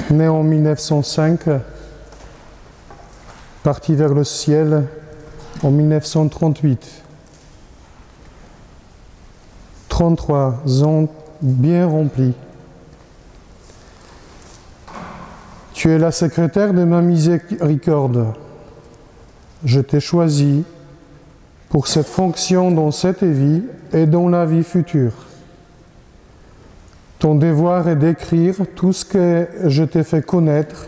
Né en 1905, parti vers le ciel en 1938. 33 ans bien remplis. Tu es la secrétaire de ma miséricorde. Je t'ai choisi pour cette fonction dans cette vie et dans la vie future. Ton devoir est d'écrire tout ce que je t'ai fait connaître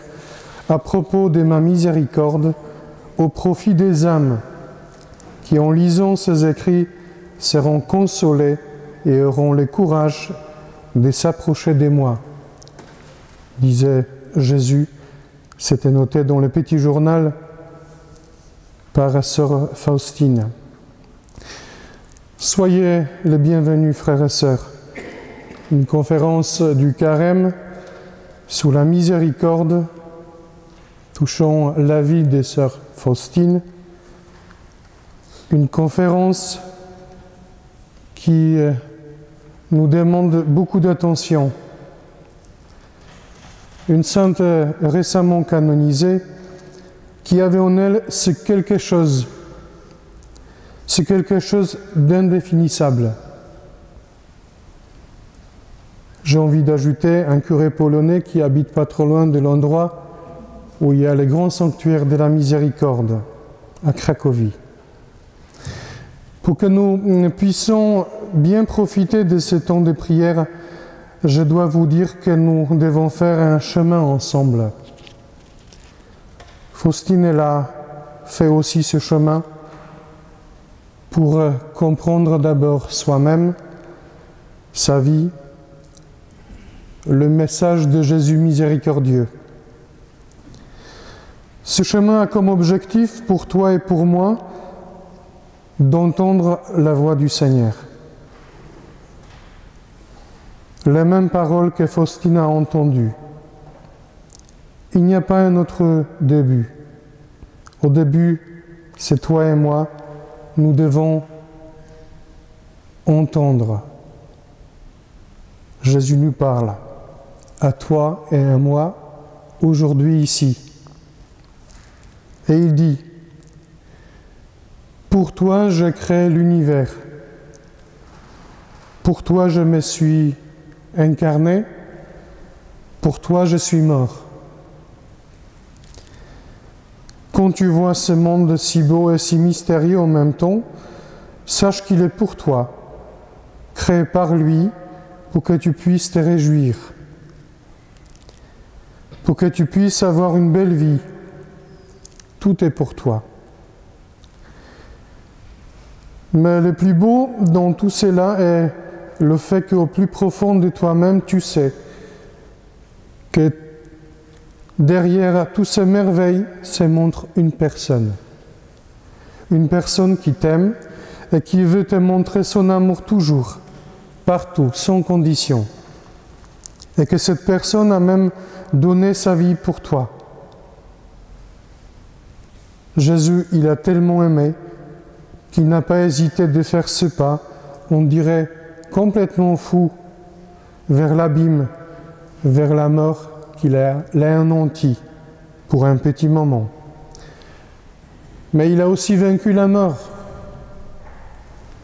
à propos de ma miséricorde au profit des âmes qui, en lisant ces écrits, seront consolées et auront le courage de s'approcher de moi, disait Jésus. C'était noté dans le petit journal par sœur Faustine. Soyez les bienvenus, frères et sœurs. Une conférence du Carême sous la miséricorde touchant la vie des sœurs Faustine. Une conférence qui nous demande beaucoup d'attention. Une sainte récemment canonisée qui avait en elle ce quelque chose d'indéfinissable. J'ai envie d'ajouter un curé polonais qui habite pas trop loin de l'endroit où il y a le grand sanctuaire de la miséricorde, à Cracovie. Pour que nous puissions bien profiter de ce temps de prière, je dois vous dire que nous devons faire un chemin ensemble. Faustine, elle a fait aussi ce chemin pour comprendre d'abord soi-même, sa vie, le message de Jésus miséricordieux. Ce chemin a comme objectif pour toi et pour moi d'entendre la voix du Seigneur. Les mêmes paroles que Faustine a entendues. Il n'y a pas un autre début. Au début, c'est toi et moi. Nous devons entendre. Jésus nous parle à toi et à moi aujourd'hui ici. Et il dit, pour toi je crée l'univers. Pour toi je me suis incarné. Pour toi je suis mort. Quand tu vois ce monde si beau et si mystérieux en même temps, sache qu'il est pour toi, créé par lui, pour que tu puisses te réjouir, pour que tu puisses avoir une belle vie. Tout est pour toi. Mais le plus beau dans tout cela est le fait qu'au plus profond de toi-même, tu sais que derrière toutes ces merveilles se montre une personne qui t'aime et qui veut te montrer son amour toujours, partout, sans condition. Et que cette personne a même donné sa vie pour toi. Jésus, il a tellement aimé qu'il n'a pas hésité de faire ce pas, on dirait complètement fou, vers l'abîme, vers la mort, qu'il a anéanti pour un petit moment. Mais il a aussi vaincu la mort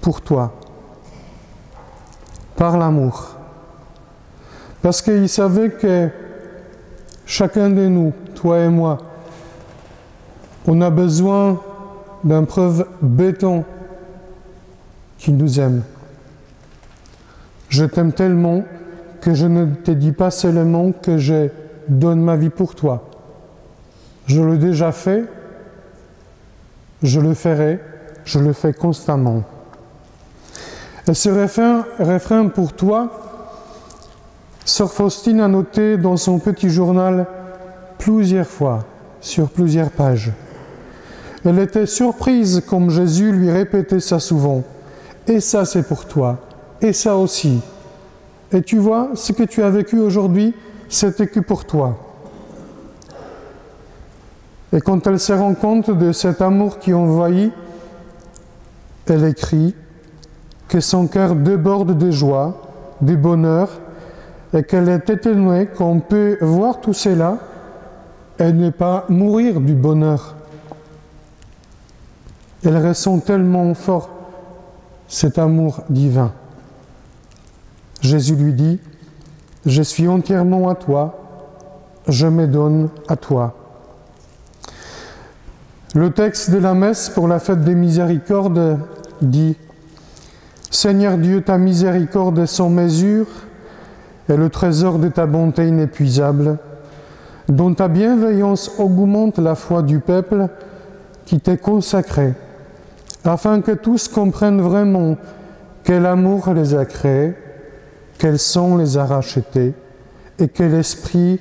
pour toi, par l'amour. Parce qu'il savait que chacun de nous, toi et moi, on a besoin d'un preuve béton qu'il nous aime. Je t'aime tellement que je ne te dis pas seulement que je donne ma vie pour toi. Je l'ai déjà fait, je le ferai, je le fais constamment. Et ce refrain pour toi, sœur Faustine a noté dans son petit journal plusieurs fois, sur plusieurs pages. Elle était surprise comme Jésus lui répétait ça souvent. Et ça c'est pour toi, et ça aussi. Et tu vois, ce que tu as vécu aujourd'hui, c'était que pour toi. Et quand elle se rend compte de cet amour qui envahit, elle écrit que son cœur déborde de joie, de bonheur, et qu'elle est étonnée qu'on peut voir tout cela et ne pas mourir du bonheur. Elle ressent tellement fort cet amour divin. Jésus lui dit, « Je suis entièrement à toi, je me donne à toi. » Le texte de la messe pour la fête des miséricordes dit « Seigneur Dieu, ta miséricorde est sans mesure et le trésor de ta bonté inépuisable, dont ta bienveillance augmente la foi du peuple qui t'est consacré, afin que tous comprennent vraiment quel amour les a créés, quel sang les a rachetés et quel esprit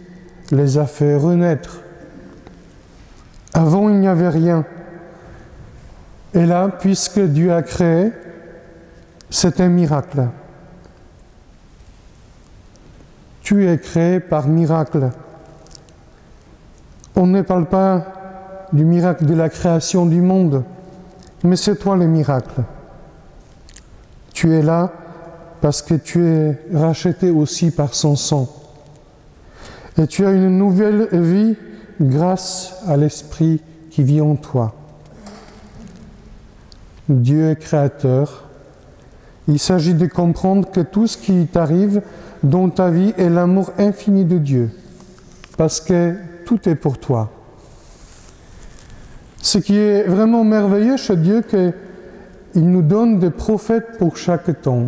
les a fait renaître. Avant, il n'y avait rien. Et là, puisque Dieu a créé, c'est un miracle. Tu es créé par miracle. On ne parle pas du miracle de la création du monde, mais c'est toi le miracle. Tu es là parce que tu es racheté aussi par son sang. Et tu as une nouvelle vie grâce à l'Esprit qui vit en toi. Dieu est créateur. Il s'agit de comprendre que tout ce qui t'arrive dans ta vie est l'amour infini de Dieu, parce que tout est pour toi. Ce qui est vraiment merveilleux chez Dieu, c'est qu'il nous donne des prophètes pour chaque temps.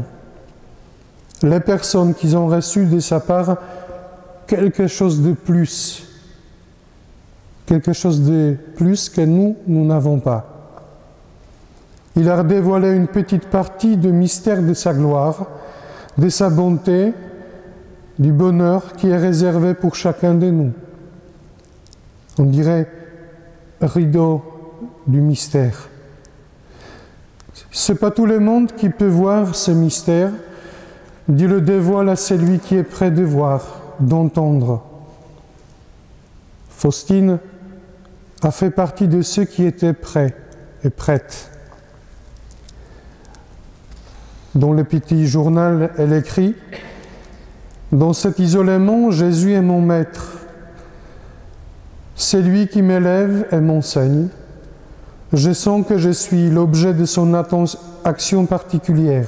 Les personnes qui ont reçu de sa part quelque chose de plus que nous n'avons pas. Il leur dévoilé une petite partie du mystère de sa gloire, de sa bonté, du bonheur qui est réservé pour chacun de nous. On dirait rideau du mystère. Ce n'est pas tout le monde qui peut voir ce mystère. Dieu le dévoile à celui qui est prêt de voir, d'entendre. Faustine a fait partie de ceux qui étaient prêts et prêtes. Dans le petit journal, elle écrit « Dans cet isolement, Jésus est mon maître. C'est lui qui m'élève et m'enseigne. Je sens que je suis l'objet de son action particulière.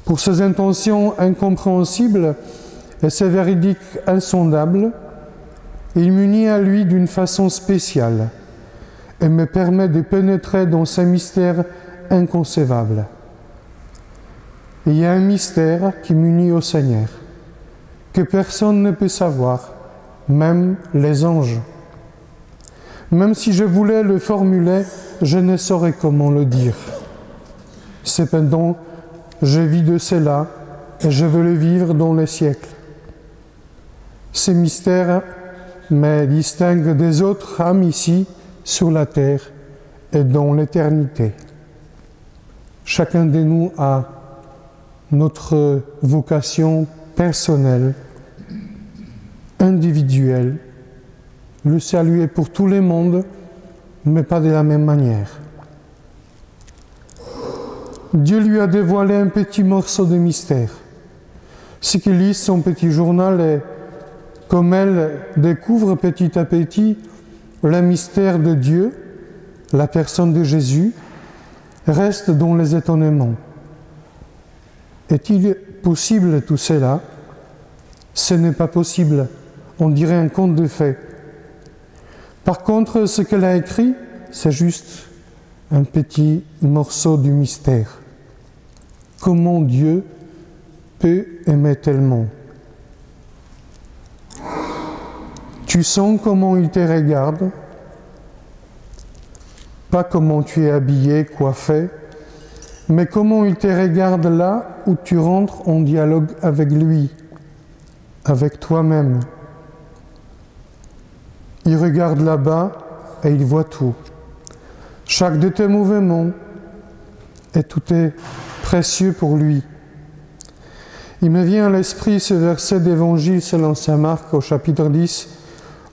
Pour ses intentions incompréhensibles et ses véridiques insondables, il m'unit à lui d'une façon spéciale et me permet de pénétrer dans ses mystères inconcevables. Il y a un mystère qui m'unit au Seigneur, que personne ne peut savoir, même les anges. Même si je voulais le formuler, je ne saurais comment le dire. Cependant, je vis de cela et je veux le vivre dans les siècles. Ces mystères me distinguent des autres âmes ici, sur la terre et dans l'éternité. Chacun de nous a notre vocation personnelle, individuelle. Le salut est pour tout le monde, mais pas de la même manière. Dieu lui a dévoilé un petit morceau de mystère. Ceux qui lisent son petit journal et comme elle découvre petit à petit le mystère de Dieu, la personne de Jésus, reste dans les étonnements. Est-il possible tout cela? Ce n'est pas possible. On dirait un conte de fées. Par contre, ce qu'elle a écrit, c'est juste un petit morceau du mystère. Comment Dieu peut aimer tellement? Tu sens comment il te regarde, pas comment tu es habillé, coiffé, mais comment il te regarde là où tu rentres en dialogue avec lui, avec toi-même. Il regarde là-bas et il voit tout. Chaque de tes mouvements, et tout est précieux pour lui. Il me vient à l'esprit ce verset d'Évangile selon saint Marc au chapitre 10,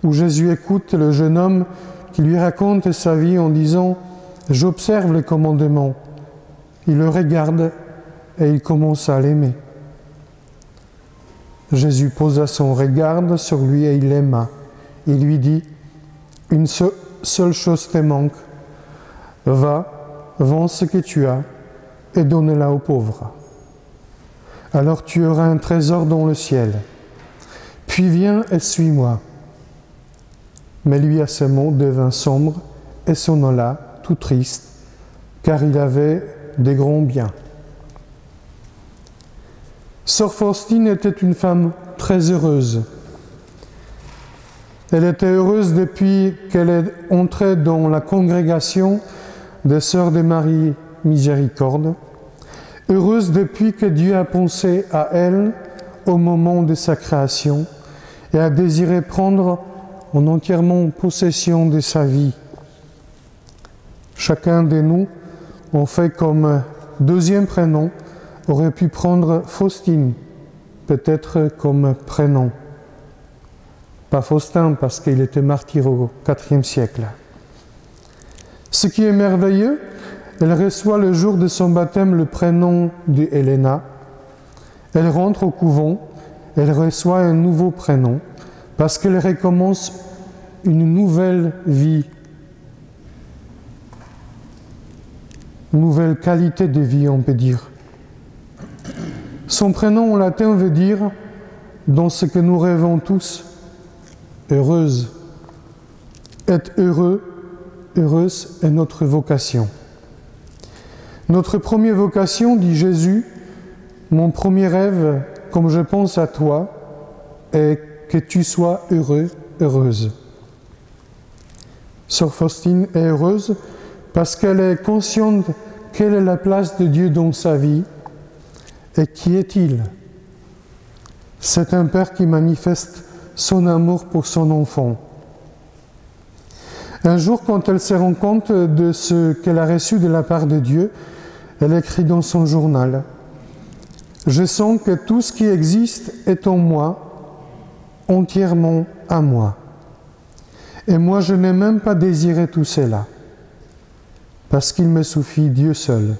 où Jésus écoute le jeune homme qui lui raconte sa vie en disant « J'observe les commandements ». Il le regarde et il commence à l'aimer. Jésus posa son regard sur lui et il l'aima. Il lui dit, « Une seule chose te manque. Va, vends ce que tu as et donne-la aux pauvres. Alors tu auras un trésor dans le ciel. Puis viens et suis-moi. » Mais lui, à ces mots, devint sombre et s'en alla, tout triste, car il avait des grands biens. Sœur Faustine était une femme très heureuse. Elle était heureuse depuis qu'elle est entrée dans la congrégation des Sœurs de Marie Miséricorde, heureuse depuis que Dieu a pensé à elle au moment de sa création et a désiré prendre en entièrement possession de sa vie. Chacun de nous, en fait comme deuxième prénom, aurait pu prendre Faustine, peut-être comme prénom. Pas Faustin, parce qu'il était martyr au IVe siècle. Ce qui est merveilleux, elle reçoit le jour de son baptême le prénom de Helena. Elle rentre au couvent, elle reçoit un nouveau prénom, parce qu'elle recommence une nouvelle vie, une nouvelle qualité de vie, on peut dire. Son prénom en latin veut dire, dans ce que nous rêvons tous, heureuse. Être heureux, heureuse est notre vocation. Notre première vocation, dit Jésus, mon premier rêve, comme je pense à toi, est que tu sois heureux, heureuse. Sœur Faustine est heureuse parce qu'elle est consciente quelle est la place de Dieu dans sa vie et qui est-il. C'est un père qui manifeste son amour pour son enfant. Un jour, quand elle se rend compte de ce qu'elle a reçu de la part de Dieu, elle écrit dans son journal « Je sens que tout ce qui existe est en moi, entièrement à moi. Et moi, je n'ai même pas désiré tout cela, parce qu'il me suffit Dieu seul.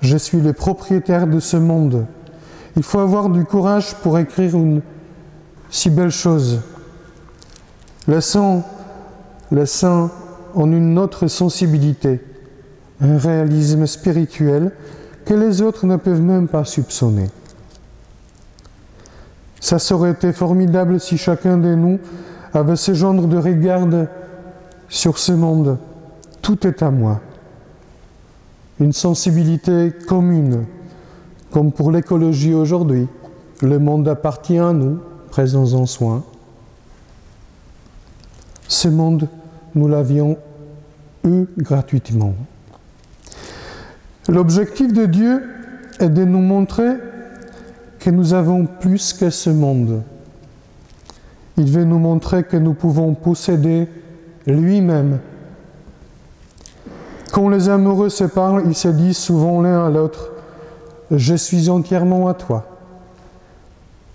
Je suis le propriétaire de ce monde. Il faut avoir du courage pour écrire une si belle chose. Laissant en une autre sensibilité, un réalisme spirituel que les autres ne peuvent même pas soupçonner. Ça aurait été formidable si chacun de nous avait ce genre de regard sur ce monde. Tout est à moi. Une sensibilité commune, comme pour l'écologie aujourd'hui. Le monde appartient à nous, prenons-en soin. Ce monde, nous l'avions eu gratuitement. L'objectif de Dieu est de nous montrer que nous avons plus que ce monde. Il veut nous montrer que nous pouvons posséder lui-même. Quand les amoureux se parlent, ils se disent souvent l'un à l'autre « Je suis entièrement à toi ».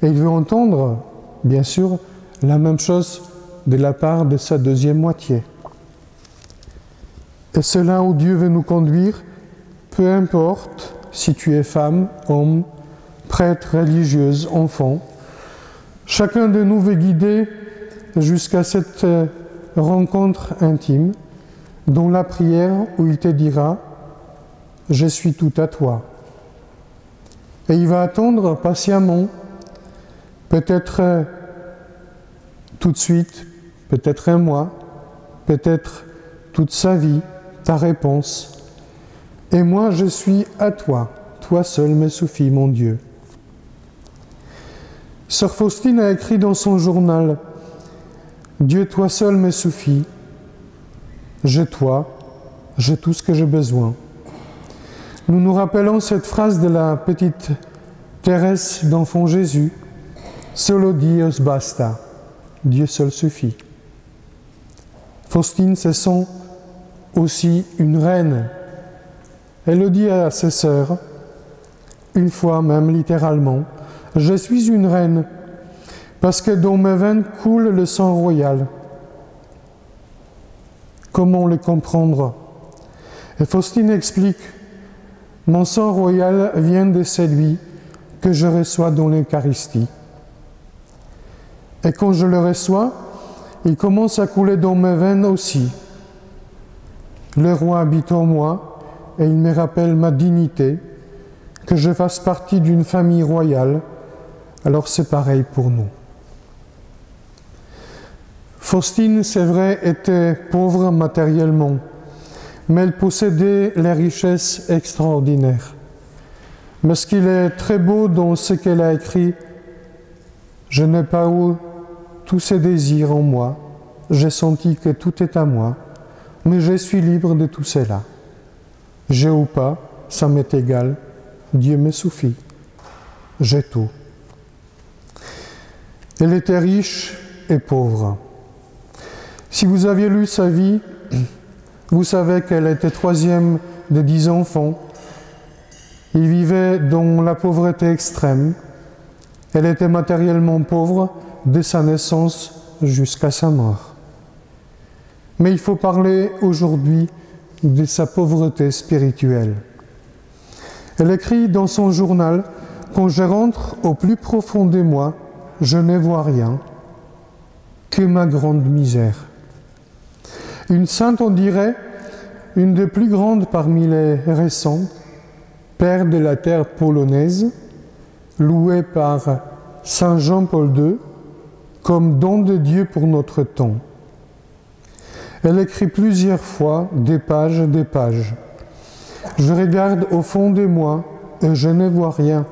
Et il veut entendre, bien sûr, la même chose de la part de sa deuxième moitié. Et c'est là où Dieu veut nous conduire, peu importe si tu es femme, homme, prêtre, religieuse, enfant. Chacun de nous veut guider jusqu'à cette rencontre intime, dans la prière où il te dira « Je suis tout à toi ». Et il va attendre patiemment, peut-être tout de suite, peut-être un mois, peut-être toute sa vie, ta réponse. Et moi, je suis à toi, toi seul me suffit, mon Dieu. Sœur Faustine a écrit dans son journal « Dieu, toi seul me suffit. J'ai toi, j'ai tout ce que j'ai besoin. » Nous nous rappelons cette phrase de la petite Thérèse d'Enfant Jésus « Solo Dios basta » Dieu seul suffit. Faustine se sent aussi une reine. Elle le dit à ses sœurs, une fois même littéralement, « Je suis une reine, parce que dans mes veines coule le sang royal. » Comment le comprendre? Et Faustine explique, « Mon sang royal vient de celui que je reçois dans l'Eucharistie. Et quand je le reçois, il commence à couler dans mes veines aussi. Le roi habite en moi et il me rappelle ma dignité, que je fasse partie d'une famille royale, alors c'est pareil pour nous. Faustine, c'est vrai, était pauvre matériellement, mais elle possédait les richesses extraordinaires. Mais ce qu'il est très beau dans ce qu'elle a écrit, je n'ai pas eu tous ces désirs en moi, j'ai senti que tout est à moi, mais je suis libre de tout cela. J'ai ou pas, ça m'est égal, Dieu me suffit, j'ai tout. Elle était riche et pauvre. Si vous aviez lu sa vie, vous savez qu'elle était troisième de 10 enfants. Il vivait dans la pauvreté extrême. Elle était matériellement pauvre de sa naissance jusqu'à sa mort. Mais il faut parler aujourd'hui de sa pauvreté spirituelle. Elle écrit dans son journal « Quand je rentre au plus profond de moi, je ne vois rien que ma grande misère. » Une sainte, on dirait, une des plus grandes parmi les récentes, père de la terre polonaise, louée par Saint Jean-Paul II comme don de Dieu pour notre temps. Elle écrit plusieurs fois des pages. Je regarde au fond de moi et je ne vois rien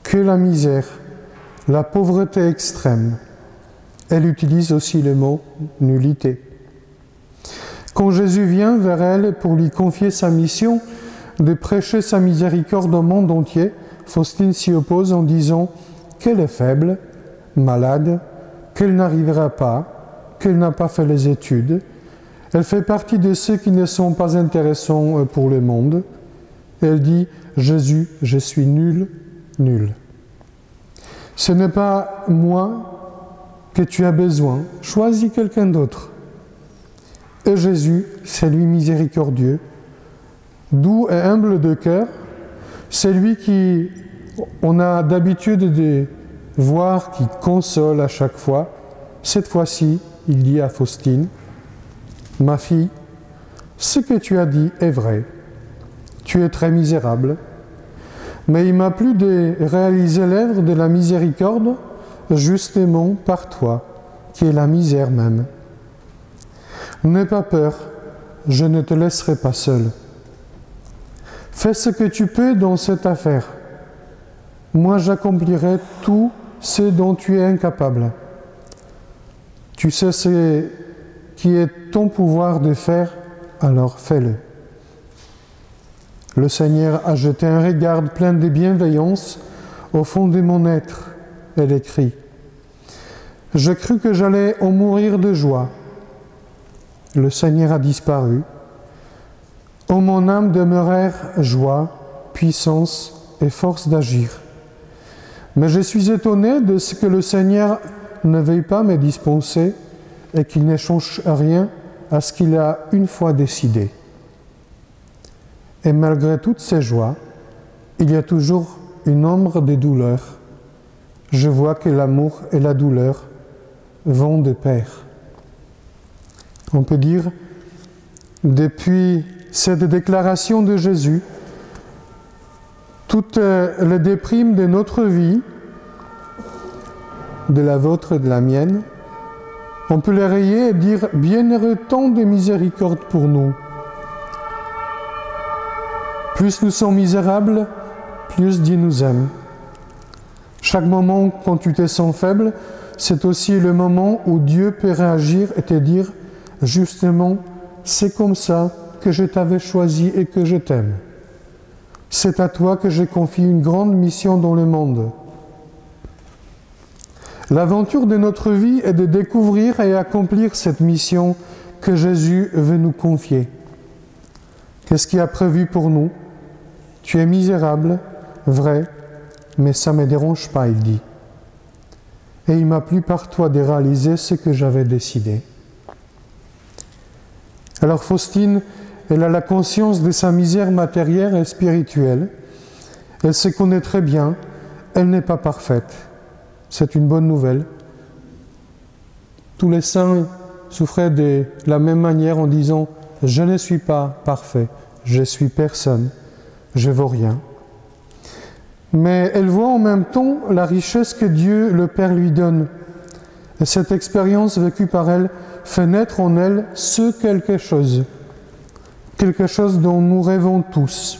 que la misère, la pauvreté extrême. Elle utilise aussi le mot nullité. Quand Jésus vient vers elle pour lui confier sa mission de prêcher sa miséricorde au monde entier, Faustine s'y oppose en disant qu'elle est faible, malade, qu'elle n'arrivera pas, qu'elle n'a pas fait les études. Elle fait partie de ceux qui ne sont pas intéressants pour le monde. Elle dit « Jésus, je suis nul. Ce n'est pas moi que tu as besoin, choisis quelqu'un d'autre. » Et Jésus, c'est lui miséricordieux, doux et humble de cœur, c'est lui qui, on a d'habitude de voir, qui console à chaque fois. Cette fois-ci, il dit à Faustine, « Ma fille, ce que tu as dit est vrai. Tu es très misérable, mais il m'a plu de réaliser l'œuvre de la miséricorde justement par toi, qui est la misère même. N'aie pas peur, je ne te laisserai pas seul. Fais ce que tu peux dans cette affaire. Moi, j'accomplirai tout ce dont tu es incapable. Tu sais ce qui est ton pouvoir de faire, alors fais-le. » Le Seigneur a jeté un regard plein de bienveillance au fond de mon être. Elle écrit « Je crus que j'allais en mourir de joie. Le Seigneur a disparu. En mon âme demeurèrent joie, puissance et force d'agir. Mais je suis étonné de ce que le Seigneur ne veuille pas me dispenser et qu'il n'échange rien à ce qu'il a une fois décidé. Et malgré toutes ces joies, il y a toujours une ombre de douleur. Je vois que l'amour et la douleur vont de pair. » On peut dire, depuis cette déclaration de Jésus, toutes les déprimes de notre vie, de la vôtre et de la mienne, on peut les rayer et dire « Bienheureux temps de miséricorde pour nous ». Plus nous sommes misérables, plus Dieu nous aime. Chaque moment quand tu te sens faible, c'est aussi le moment où Dieu peut réagir et te dire « Justement, c'est comme ça que je t'avais choisi et que je t'aime. C'est à toi que j'ai confié une grande mission dans le monde. » L'aventure de notre vie est de découvrir et accomplir cette mission que Jésus veut nous confier. Qu'est-ce qu'il a prévu pour nous? Tu es misérable, vrai, mais ça ne me dérange pas, il dit. Et il m'a plu par toi de réaliser ce que j'avais décidé. Alors Faustine, elle a la conscience de sa misère matérielle et spirituelle. Elle se connaît très bien elle n'est pas parfaite. C'est une bonne nouvelle. Tous les saints souffraient de la même manière en disant « Je ne suis pas parfait, je suis personne, je vaux rien ». Mais elle voit en même temps la richesse que Dieu le Père lui donne. Et cette expérience vécue par elle fait naître en elle quelque chose dont nous rêvons tous.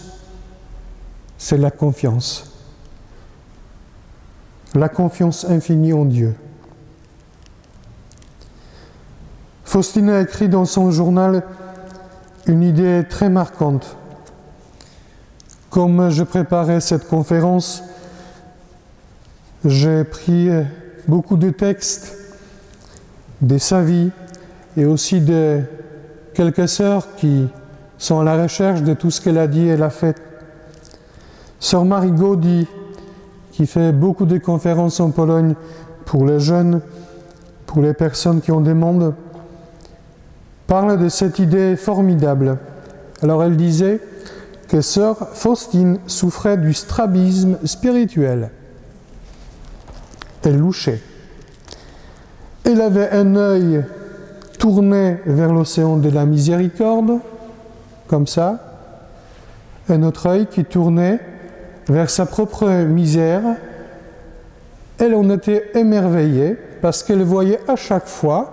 C'est la confiance infinie en Dieu. Faustine a écrit dans son journal une idée très marquante. Comme je préparais cette conférence, j'ai pris beaucoup de textes de sa vie et aussi de quelques sœurs qui sont à la recherche de tout ce qu'elle a dit et elle a fait. Sœur Marie Gaudy, qui fait beaucoup de conférences en Pologne pour les jeunes, pour les personnes qui ont des demandes, parle de cette idée formidable. Alors elle disait que sœur Faustine souffrait du strabisme spirituel. Elle louchait. Elle avait un œil tourné vers l'océan de la miséricorde, comme ça, un autre œil qui tournait vers sa propre misère. Elle en était émerveillée parce qu'elle voyait à chaque fois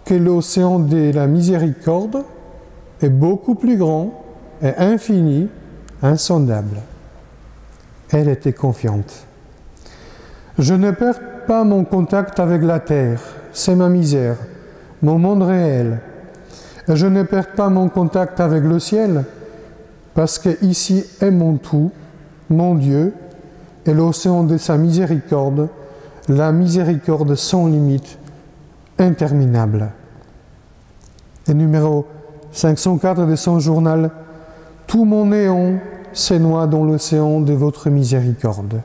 que l'océan de la miséricorde est beaucoup plus grand et infini, insondable. Elle était confiante. Je ne perds pas mon contact avec la terre, c'est ma misère, mon monde réel. Et je ne perds pas mon contact avec le ciel, parce que ici est mon tout, mon Dieu, et l'océan de sa miséricorde, la miséricorde sans limite, interminable. Et numéro 504 de son journal, « Tout mon néant se noie dans l'océan de votre miséricorde.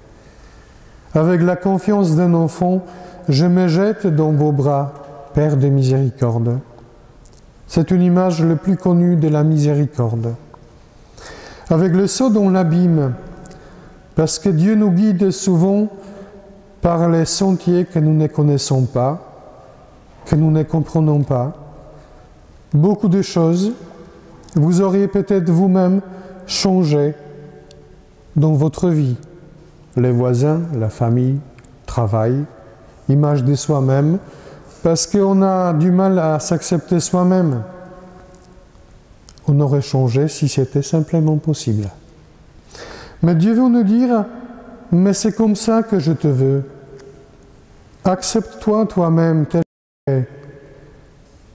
Avec la confiance d'un enfant, je me jette dans vos bras, Père de miséricorde. » C'est une image la plus connue de la miséricorde. Avec le saut dans l'abîme, parce que Dieu nous guide souvent par les sentiers que nous ne connaissons pas, que nous ne comprenons pas. Beaucoup de choses, vous auriez peut-être vous-même changé dans votre vie. Les voisins, la famille, le travail, l'image de soi-même, parce qu'on a du mal à s'accepter soi-même. On aurait changé si c'était simplement possible. Mais Dieu veut nous dire, mais c'est comme ça que je te veux. Accepte-toi toi-même tel que tu es.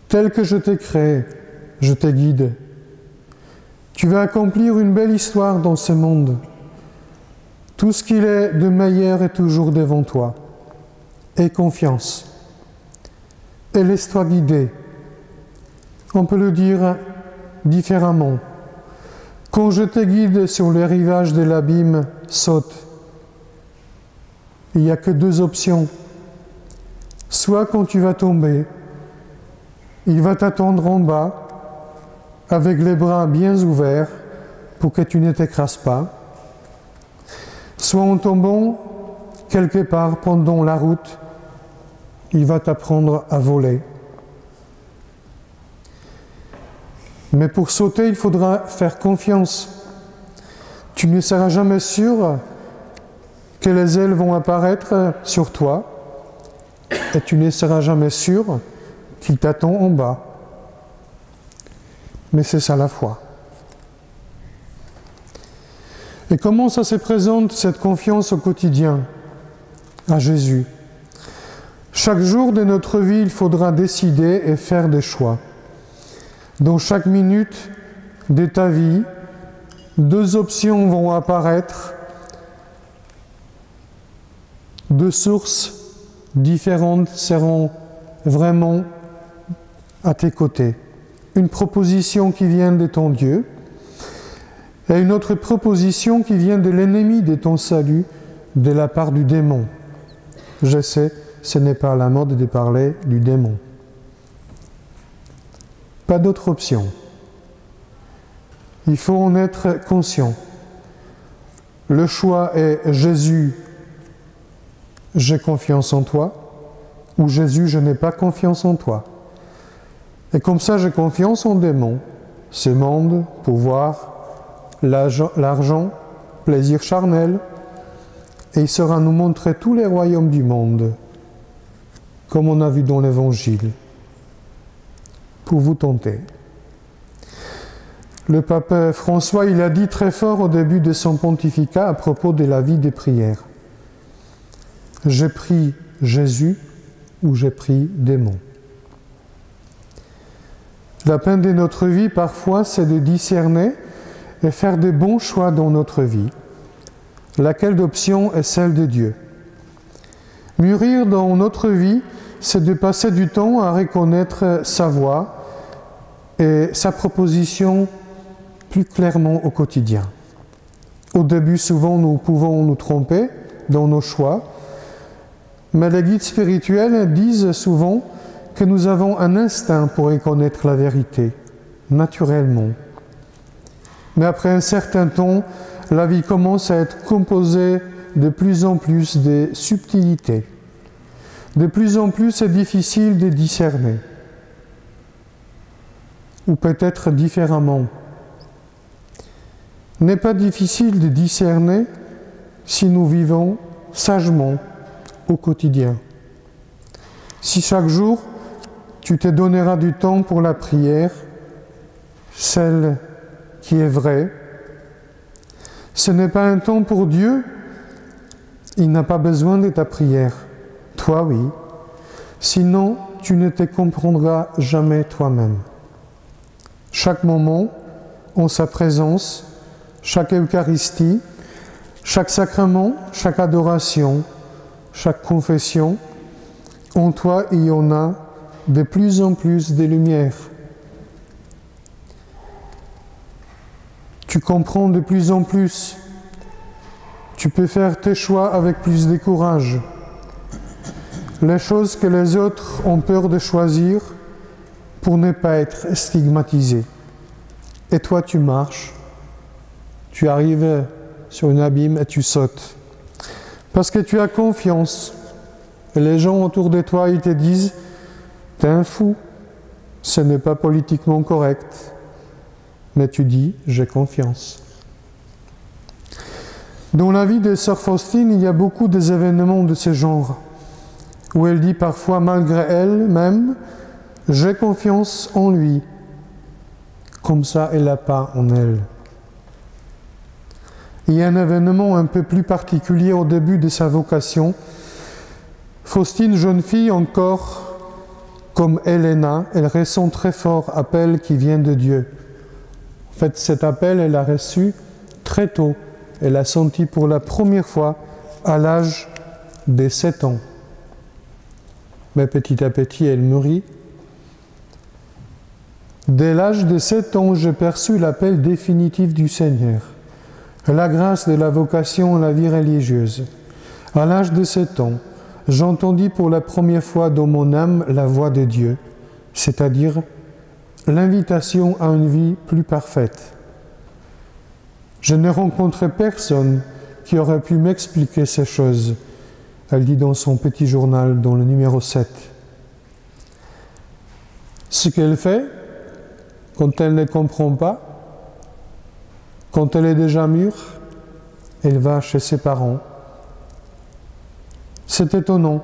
Tel que je t'ai créé, je te guide. Tu vas accomplir une belle histoire dans ce monde. Tout ce qu'il est de meilleur est toujours devant toi. Aie confiance. Et laisse-toi guider. On peut le dire différemment. Quand je te guide sur les rivages de l'abîme, saute. Il n'y a que deux options. Soit quand tu vas tomber, il va t'attendre en bas, avec les bras bien ouverts, pour que tu ne t'écrases pas. Soit en tombant, quelque part pendant la route, il va t'apprendre à voler. Mais pour sauter, il faudra faire confiance. Tu ne seras jamais sûr que les ailes vont apparaître sur toi, et tu ne seras jamais sûr qu'il t'attend en bas. Mais c'est ça la foi. Et comment ça se présente, cette confiance au quotidien, à Jésus? Chaque jour de notre vie, il faudra décider et faire des choix. Dans chaque minute de ta vie, deux options vont apparaître, deux sources différentes seront vraiment à tes côtés. Une proposition qui vient de ton Dieu et une autre proposition qui vient de l'ennemi de ton salut, de la part du démon. Je sais, ce n'est pas à la mode de parler du démon. Pas d'autre option. Il faut en être conscient. Le choix est Jésus j'ai confiance en toi, ou Jésus, je n'ai pas confiance en toi. Et comme ça, j'ai confiance en démons, ce monde, pouvoir, l'argent, plaisir charnel, et il sera nous montrer tous les royaumes du monde, comme on a vu dans l'Évangile, pour vous tenter. Le pape François, il a dit très fort au début de son pontificat à propos de la vie des prières. J'ai pris Jésus ou j'ai pris démon. La peine de notre vie, parfois, c'est de discerner et faire des bons choix dans notre vie. Laquelle d'option est celle de Dieu? Mûrir dans notre vie, c'est de passer du temps à reconnaître sa voix et sa proposition plus clairement au quotidien. Au début, souvent, nous pouvons nous tromper dans nos choix, mais les guides spirituels disent souvent que nous avons un instinct pour reconnaître la vérité, naturellement. Mais après un certain temps, la vie commence à être composée de plus en plus de subtilités. De plus en plus, c'est difficile de discerner. Ou peut-être différemment. N'est pas difficile de discerner si nous vivons sagement au quotidien. Si chaque jour, tu te donneras du temps pour la prière, celle qui est vraie. Ce n'est pas un temps pour Dieu, il n'a pas besoin de ta prière. Toi, oui. Sinon, tu ne te comprendras jamais toi-même. Chaque moment, en sa présence, chaque Eucharistie, chaque sacrement, chaque adoration, chaque confession, en toi, il y en a de plus en plus de lumière. Tu comprends de plus en plus. Tu peux faire tes choix avec plus de courage. Les choses que les autres ont peur de choisir pour ne pas être stigmatisés. Et toi, tu marches, tu arrives sur un abîme et tu sautes. Parce que tu as confiance. Et les gens autour de toi, ils te disent « T'es un fou, ce n'est pas politiquement correct. » Mais tu dis « J'ai confiance. » Dans la vie de Sœur Faustine, il y a beaucoup d'événements de ce genre, où elle dit parfois malgré elle-même « J'ai confiance en lui ». Comme ça, elle n'a pas en elle. Il y a un événement un peu plus particulier au début de sa vocation. Faustine, jeune fille encore, comme Helena, elle ressent très fort appel qui vient de Dieu. En fait, cet appel, elle l'a reçu très tôt. Elle l'a senti pour la première fois à l'âge de 7 ans. Mais petit à petit, elle mûrit. Dès l'âge de 7 ans, j'ai perçu l'appel définitif du Seigneur, la grâce de la vocation à la vie religieuse. À l'âge de 7 ans, j'entendis pour la première fois dans mon âme la voix de Dieu, c'est-à-dire l'invitation à une vie plus parfaite. Je n'ai rencontré personne qui aurait pu m'expliquer ces choses. Elle dit dans son petit journal, dans le numéro 7. Ce qu'elle fait, quand elle ne comprend pas, quand elle est déjà mûre, elle va chez ses parents. C'est étonnant.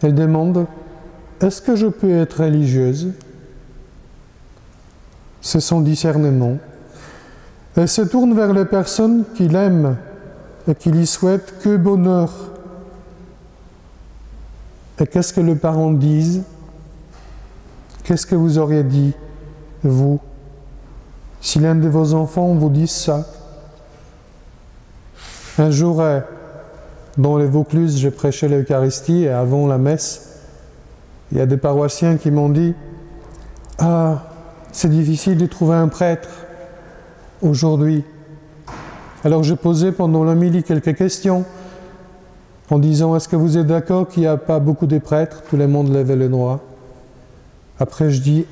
Elle demande « Est-ce que je peux être religieuse ?» C'est son discernement. Elle se tourne vers les personnes qu'il aime et qui lui souhaitent que bonheur. Et qu'est-ce que les parents disent? Qu'est-ce que vous auriez dit, vous, si l'un de vos enfants vous dit ça? Un jour, dans les Vaucluse, j'ai prêché l'Eucharistie et avant la messe, il y a des paroissiens qui m'ont dit « Ah, c'est difficile de trouver un prêtre aujourd'hui. » Alors j'ai posé pendant l'homélie quelques questions en disant « Est-ce que vous êtes d'accord qu'il n'y a pas beaucoup de prêtres ?» Tout le monde levait le doigt. Après je dis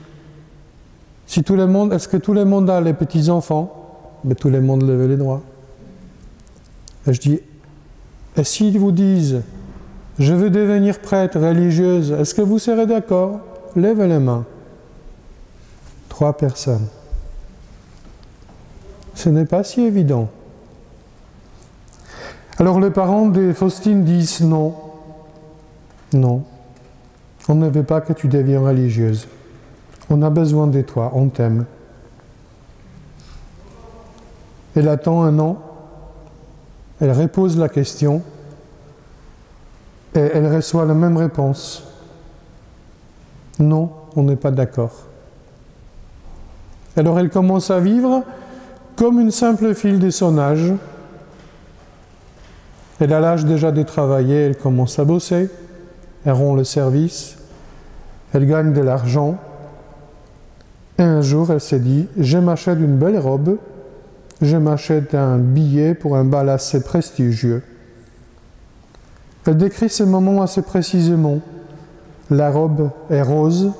« Si tout le monde, est-ce que tout le monde a les petits-enfants ?» Mais tout le monde levait les doigts. Et je dis « Et s'ils vous disent Je veux devenir prêtre, religieuse. Est-ce que vous serez d'accord? Lèvez les mains. 3 personnes. Ce n'est pas si évident. Alors les parents de Faustine disent non. Non. On ne veut pas que tu deviennes religieuse. On a besoin de toi, on t'aime. Elle attend un an. Elle repose la question. Et elle reçoit la même réponse. Non, on n'est pas d'accord. Alors elle commence à vivre comme une simple fille de son âge. Elle a l'âge déjà de travailler, elle commence à bosser, elle rend le service, elle gagne de l'argent. Et un jour, elle s'est dit, je m'achète une belle robe, je m'achète un billet pour un bal assez prestigieux. Elle décrit ce moment assez précisément. La robe est rose,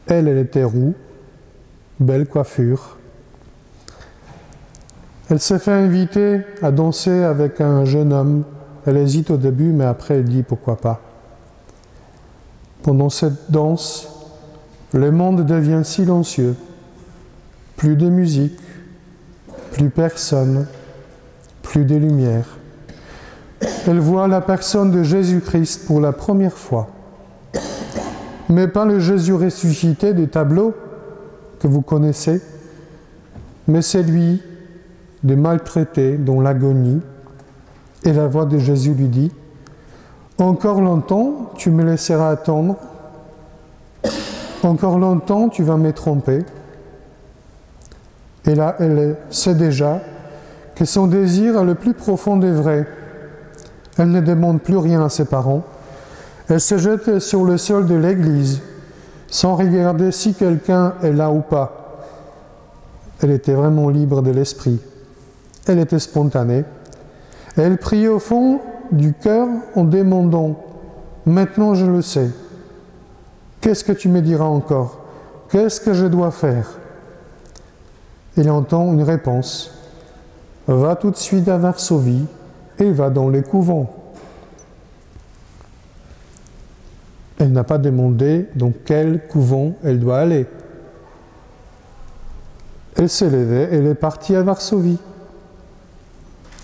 elle était roux, belle coiffure. Elle s'est fait inviter à danser avec un jeune homme. Elle hésite au début, mais après elle dit pourquoi pas. Pendant cette danse, le monde devient silencieux. Plus de musique, plus personne, plus de lumière. Elle voit la personne de Jésus-Christ pour la première fois. Mais pas le Jésus ressuscité du tableau que vous connaissez, mais celui de maltraité dans l'agonie. Et la voix de Jésus lui dit, « Encore longtemps, tu me laisseras attendre. Encore longtemps, tu vas me tromper. » Et là, elle sait déjà que son désir le plus profond est vrai. Elle ne demande plus rien à ses parents. Elle se jette sur le sol de l'église, sans regarder si quelqu'un est là ou pas. Elle était vraiment libre de l'esprit. Elle était spontanée. Et elle priait au fond du cœur en demandant « Maintenant je le sais. Qu'est-ce que tu me diras encore? Qu'est-ce que je dois faire ?» Il entend une réponse. « Va tout de suite à Varsovie et va dans les couvents. » Elle n'a pas demandé dans quel couvent elle doit aller. Elle s'est levée, elle est partie à Varsovie,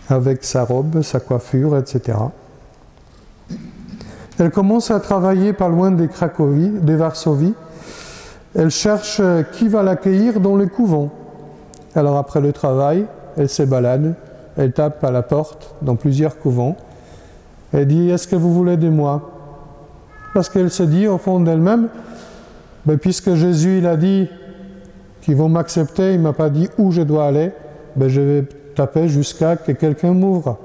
avec sa robe, sa coiffure, etc. Elle commence à travailler pas loin de Cracovie, de Varsovie. Elle cherche qui va l'accueillir dans le couvent. Alors après le travail, elle se balade, elle tape à la porte dans plusieurs couvents. Elle dit « Est-ce que vous voulez de moi ?» Parce qu'elle se dit au fond d'elle-même, ben, puisque Jésus il a dit qu'ils vont m'accepter, il ne m'a pas dit où je dois aller, ben, je vais taper jusqu'à que quelqu'un m'ouvre.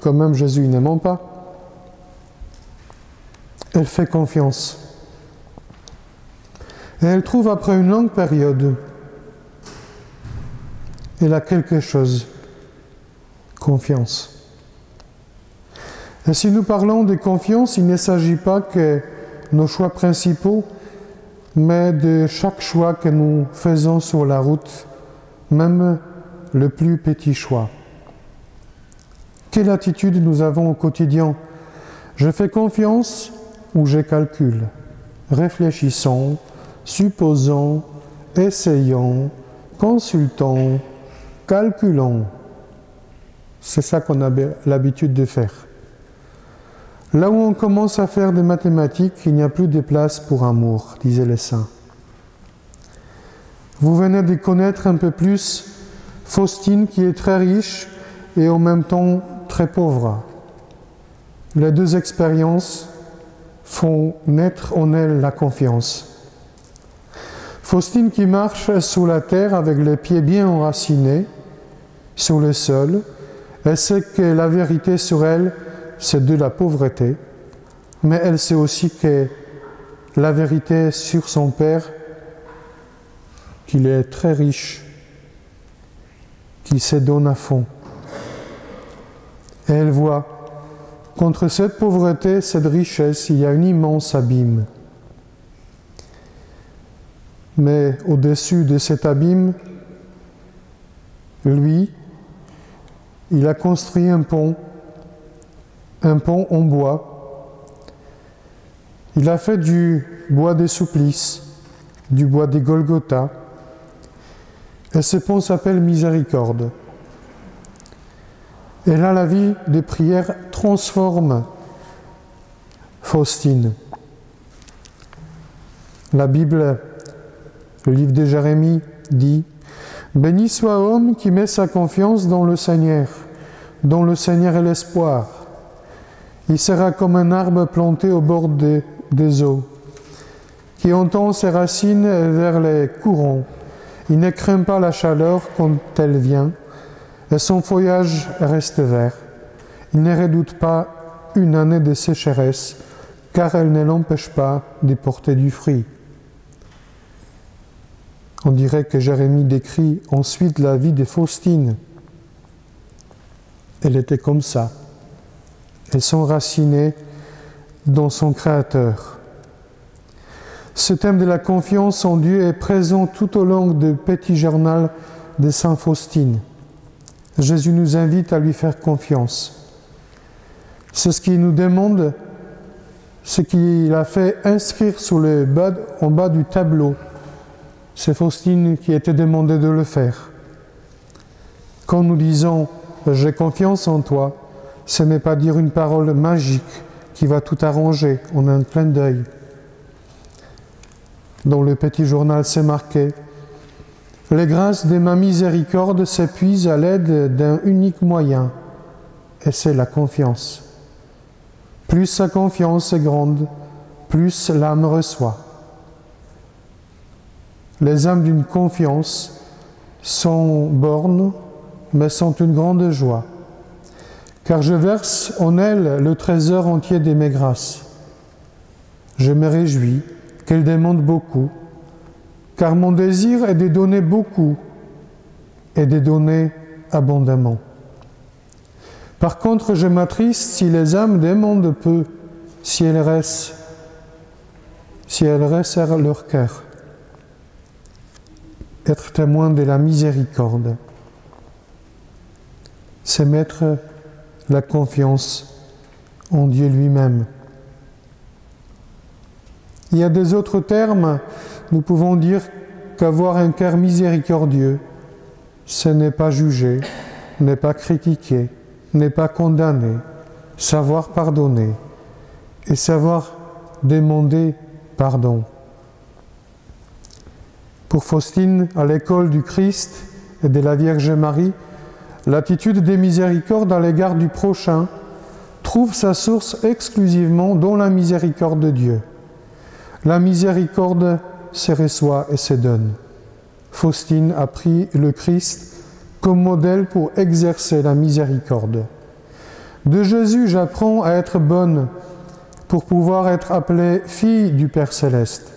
Quand même Jésus ne ment pas. Elle fait confiance. Et elle trouve après une longue période, elle a quelque chose, confiance. Et si nous parlons de confiance, il ne s'agit pas que nos choix principaux, mais de chaque choix que nous faisons sur la route, même le plus petit choix. Quelle attitude nous avons au quotidien? Je fais confiance ou je calcule? Réfléchissons, supposons, essayons, consultons, calculons. C'est ça qu'on a l'habitude de faire. Là où on commence à faire des mathématiques, il n'y a plus de place pour amour, disaient les saints. Vous venez de connaître un peu plus Faustine qui est très riche et en même temps très pauvre. Les deux expériences font naître en elle la confiance. Faustine qui marche sous la terre avec les pieds bien enracinés sur le sol, elle sait que la vérité sur elle, c'est de la pauvreté, mais elle sait aussi que la vérité sur son père, qu'il est très riche, qu'il se donne à fond. Et elle voit qu'entre cette pauvreté, cette richesse, il y a un immense abîme. Mais au-dessus de cet abîme, lui, il a construit un pont en bois, Il a fait du bois des supplices, du bois des Golgotha, et ce pont s'appelle miséricorde. Et là, la vie des prières transforme Faustine. La Bible, le livre de Jérémie, dit « Béni soit homme qui met sa confiance dans le Seigneur, dont le Seigneur est l'espoir. Il sera comme un arbre planté au bord des eaux, qui entend ses racines vers les courants. Il ne craint pas la chaleur quand elle vient, et son feuillage reste vert. Il ne redoute pas une année de sécheresse, car elle ne l'empêche pas de porter du fruit. » On dirait que Jérémie décrit ensuite la vie de Faustine. Elle était comme ça. Elle s'enracinait dans son Créateur. Ce thème de la confiance en Dieu est présent tout au long du petit journal de Saint Faustine. Jésus nous invite à lui faire confiance. C'est ce qu'il nous demande, ce qu'il a fait inscrire en bas du tableau. C'est Faustine qui était demandé de le faire. Quand nous disons « j'ai confiance en toi », ce n'est pas dire une parole magique qui va tout arranger en un clin d'œil. Dans le petit journal, c'est marqué « Les grâces de ma miséricorde s'épuisent à l'aide d'un unique moyen, et c'est la confiance. Plus sa confiance est grande, plus l'âme reçoit. » Les âmes d'une confiance sont bornes, mais sont une grande joie, car je verse en elles le trésor entier de mes grâces. Je me réjouis qu'elles demandent beaucoup, car mon désir est de donner beaucoup et de donner abondamment. Par contre, je m'attriste si les âmes demandent peu, si elles resserrent leur cœur. Être témoin de la miséricorde, c'est mettre la confiance en Dieu lui-même. Il y a des autres termes, nous pouvons dire qu'avoir un cœur miséricordieux, ce n'est pas juger, n'est pas critiquer, n'est pas condamner, savoir pardonner et savoir demander pardon. Pour Faustine, à l'école du Christ et de la Vierge Marie, l'attitude des miséricordes à l'égard du prochain trouve sa source exclusivement dans la miséricorde de Dieu. La miséricorde se reçoit et se donne. Faustine a pris le Christ comme modèle pour exercer la miséricorde. De Jésus, j'apprends à être bonne pour pouvoir être appelée fille du Père Céleste.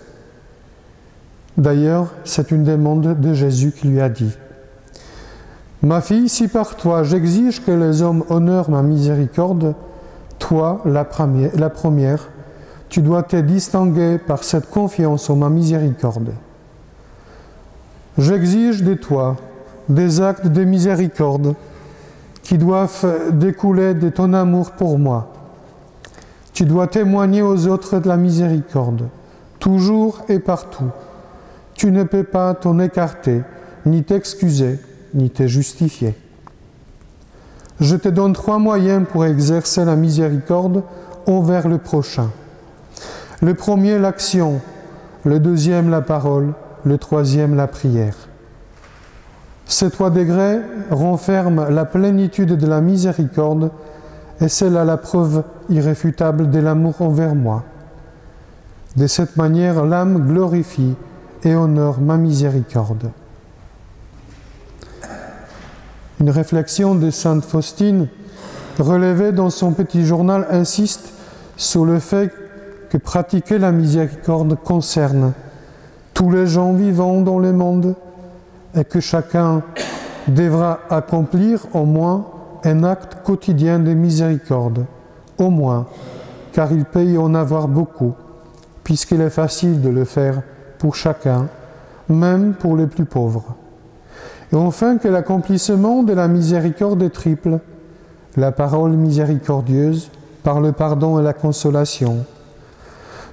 D'ailleurs, c'est une demande de Jésus qui lui a dit « Ma fille, si par toi j'exige que les hommes honorent ma miséricorde, toi, la première, tu dois te distinguer par cette confiance en ma miséricorde. J'exige de toi des actes de miséricorde qui doivent découler de ton amour pour moi. Tu dois témoigner aux autres de la miséricorde, toujours et partout. Tu ne peux pas t'en écarter, ni t'excuser, ni te justifier. Je te donne 3 moyens pour exercer la miséricorde envers le prochain. Le premier, l'action. Le deuxième, la parole. Le troisième, la prière. Ces 3 degrés renferment la plénitude de la miséricorde et c'est là la preuve irréfutable de l'amour envers moi. De cette manière, l'âme glorifie et honore ma miséricorde. Une réflexion de Sainte Faustine, relevée dans son petit journal, insiste sur le fait que pratiquer la miséricorde concerne tous les gens vivant dans le monde et que chacun devra accomplir au moins un acte quotidien de miséricorde, au moins, car il peut y en avoir beaucoup, puisqu'il est facile de le faire pour chacun, même pour les plus pauvres. Et enfin que l'accomplissement de la miséricorde est triple, la parole miséricordieuse par le pardon et la consolation,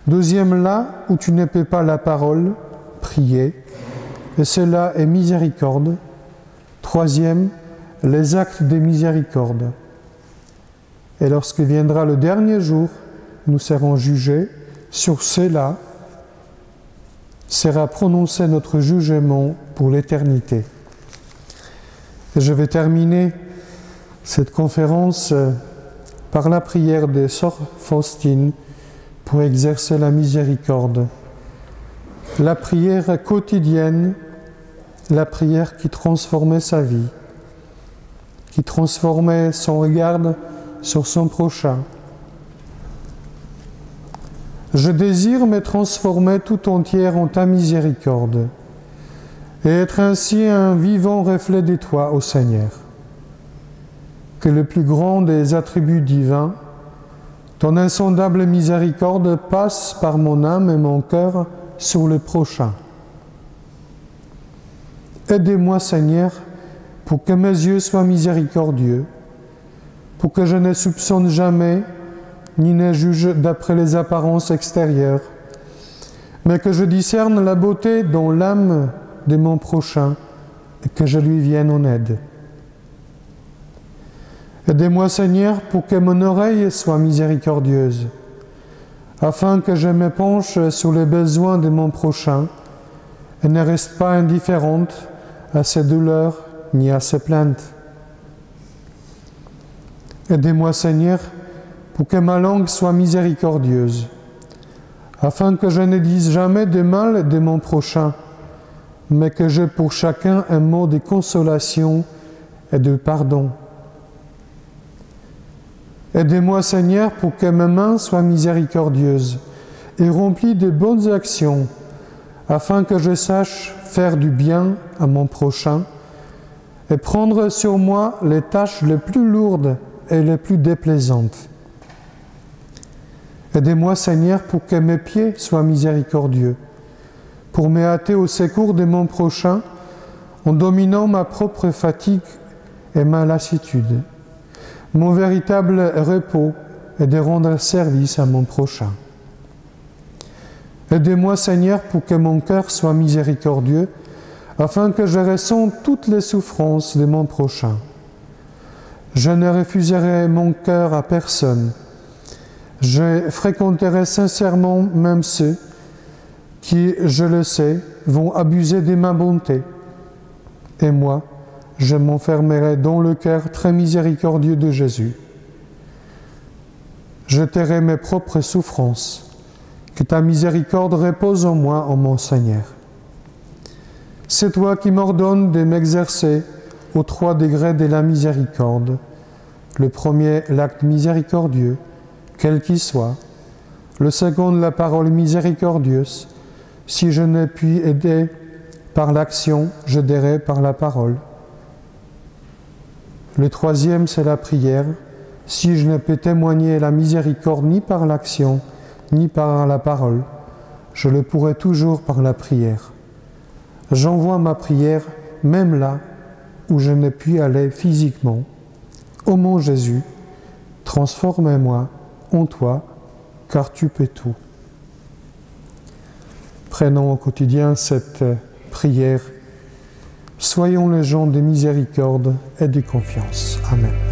Deuxième, là où tu ne peux pas la parole, prier, et cela est miséricorde. Troisième, les actes de miséricorde. Et lorsque viendra le dernier jour, nous serons jugés. Sur cela sera prononcé notre jugement pour l'éternité. Et je vais terminer cette conférence par la prière de Sœur Faustine pour exercer la miséricorde. La prière quotidienne, la prière qui transformait sa vie, qui transformait son regard sur son prochain. Je désire me transformer tout entière en ta miséricorde et être ainsi un vivant reflet de toi, ô Seigneur. Que le plus grand des attributs divins, ton insondable miséricorde, passe par mon âme et mon cœur sur le prochain. Aidez-moi, Seigneur, pour que mes yeux soient miséricordieux, pour que je ne soupçonne jamais ni ne juge d'après les apparences extérieures, mais que je discerne la beauté dans l'âme de mon prochain et que je lui vienne en aide. Aidez-moi, Seigneur, pour que mon oreille soit miséricordieuse, afin que je me penche sur les besoins de mon prochain et ne reste pas indifférente à ses douleurs ni à ses plaintes. Aidez-moi, Seigneur, pour que ma langue soit miséricordieuse, afin que je ne dise jamais de mal de mon prochain, mais que j'ai pour chacun un mot de consolation et de pardon. Aidez-moi, Seigneur, pour que mes mains soient miséricordieuses et remplies de bonnes actions, afin que je sache faire du bien à mon prochain et prendre sur moi les tâches les plus lourdes et les plus déplaisantes. Aidez-moi, Seigneur, pour que mes pieds soient miséricordieux, pour me hâter au secours de mon prochain, en dominant ma propre fatigue et ma lassitude. Mon véritable repos est de rendre service à mon prochain. Aidez-moi, Seigneur, pour que mon cœur soit miséricordieux, afin que je ressente toutes les souffrances de mon prochain. Je ne refuserai mon cœur à personne. Je fréquenterai sincèrement même ceux qui, je le sais, vont abuser de ma bonté. Et moi, je m'enfermerai dans le cœur très miséricordieux de Jésus. Je tairai mes propres souffrances. Que ta miséricorde repose en moi, ô mon Seigneur. C'est toi qui m'ordonnes de m'exercer aux 3 degrés de la miséricorde. Le premier, l'acte miséricordieux, quel qu'il soit. Le second, la parole miséricordieuse. Si je ne puis aider par l'action, je dirai par la parole. Le troisième, c'est la prière. Si je ne peux témoigner la miséricorde ni par l'action, ni par la parole, je le pourrai toujours par la prière. J'envoie ma prière même là où je ne puis aller physiquement. Ô mon Jésus, transforme-moi en toi, car tu peux tout. Prenons au quotidien cette prière. Soyons les gens de miséricorde et de confiance. Amen.